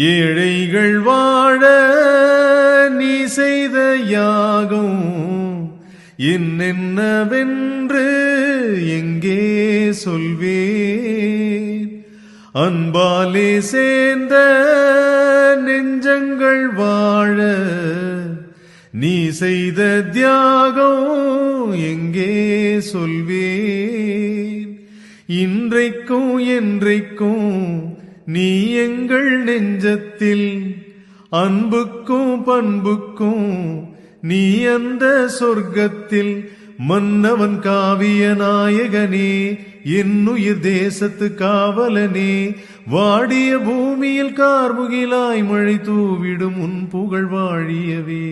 ஏழைகள் வாழ நீ செய்த யாகம் என்னென்னவென்று எங்கே சொல்வேன். அன்பாலே சேர்ந்த நெஞ்சங்கள் வாழ நீ செய்த தியாகம் எங்கே சொல்வேன். இன்றைக்கும் என்றைக்கும் நீ எங்கள் நெஞ்சத்தில் அன்புக்கும் பண்புக்கும் நீ அந்த சொர்க்கத்தில் மன்னவன் காவிய நாயகனே என்னுயிர் தேசத்து காவலனே வாடிய பூமியில் கார்முகிலாய் மழை தூவிடும் உன் புகழ் வாழியவே.